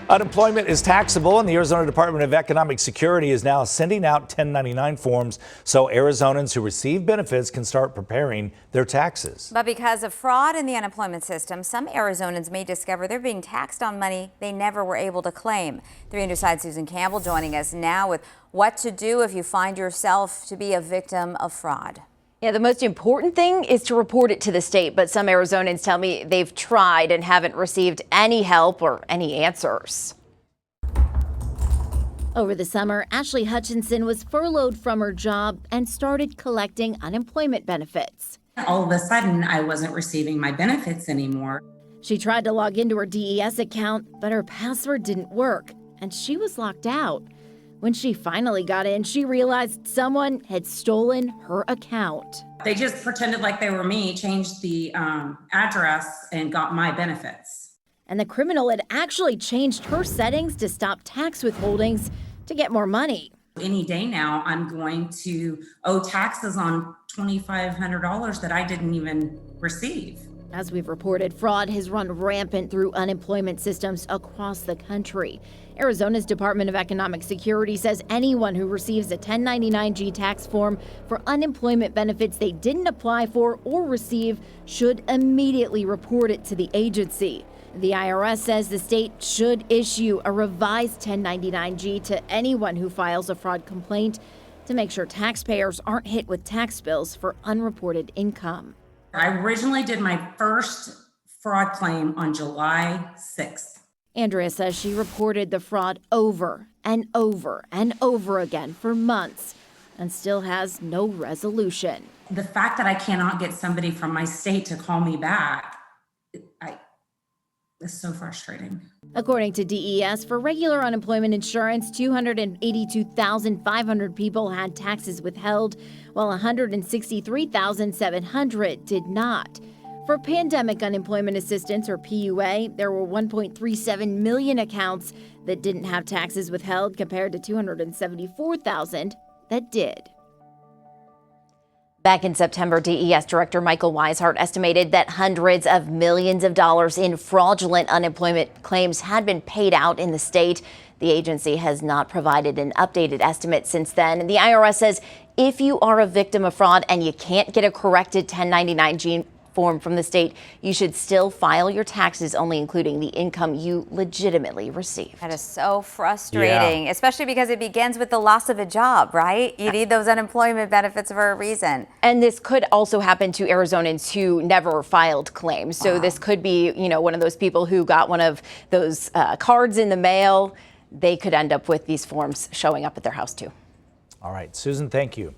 Unemployment is taxable, and the Arizona Department of Economic Security is now sending out 1099 forms so Arizonans who receive benefits can start preparing their taxes. But because of fraud in the unemployment system, some Arizonans may discover they're being taxed on money they never were able to claim. 3 News Side's Susan Campbell joining us now with what to do if you find yourself to be a victim of fraud. Yeah, the most important thing is to report it to the state, but some Arizonans tell me they've tried and haven't received any help or any answers. Over the summer, Ashley Hutchinson was furloughed from her job and started collecting unemployment benefits. All of a sudden, I wasn't receiving my benefits anymore. She tried to log into her DES account, but her password didn't work, and she was locked out. When she finally got in, she realized someone had stolen her account. They just pretended like they were me, changed the address, and got my benefits. And the criminal had actually changed her settings to stop tax withholdings to get more money. Any day now, I'm going to owe taxes on $2,500 that I didn't even receive. As we've reported, fraud has run rampant through unemployment systems across the country. Arizona's Department of Economic Security says anyone who receives a 1099-G tax form for unemployment benefits they didn't apply for or receive should immediately report it to the agency. The IRS says the state should issue a revised 1099-G to anyone who files a fraud complaint to make sure taxpayers aren't hit with tax bills for unreported income. I originally did my first fraud claim on July 6th. Andrea says she reported the fraud over and over and over again for months and still has no resolution. The fact that I cannot get somebody from my state to call me back, it's so frustrating. According to DES, for regular unemployment insurance, 282,500 people had taxes withheld, while 163,700 did not. For pandemic unemployment assistance, or PUA, there were 1.37 million accounts that didn't have taxes withheld compared to 274,000 that did. Back in September, DES Director Michael Weishart estimated that hundreds of millions of dollars in fraudulent unemployment claims had been paid out in the state. The agency has not provided an updated estimate since then. The IRS says if you are a victim of fraud and you can't get a corrected 1099-G form from the state, you should still file your taxes, only including the income you legitimately received. That is so frustrating, especially because it begins with the loss of a job, right? You need those unemployment benefits for a reason. And this could also happen to Arizonans who never filed claims. So this could be, one of those people who got one of those cards in the mail. They could end up with these forms showing up at their house too. All right, Susan, thank you.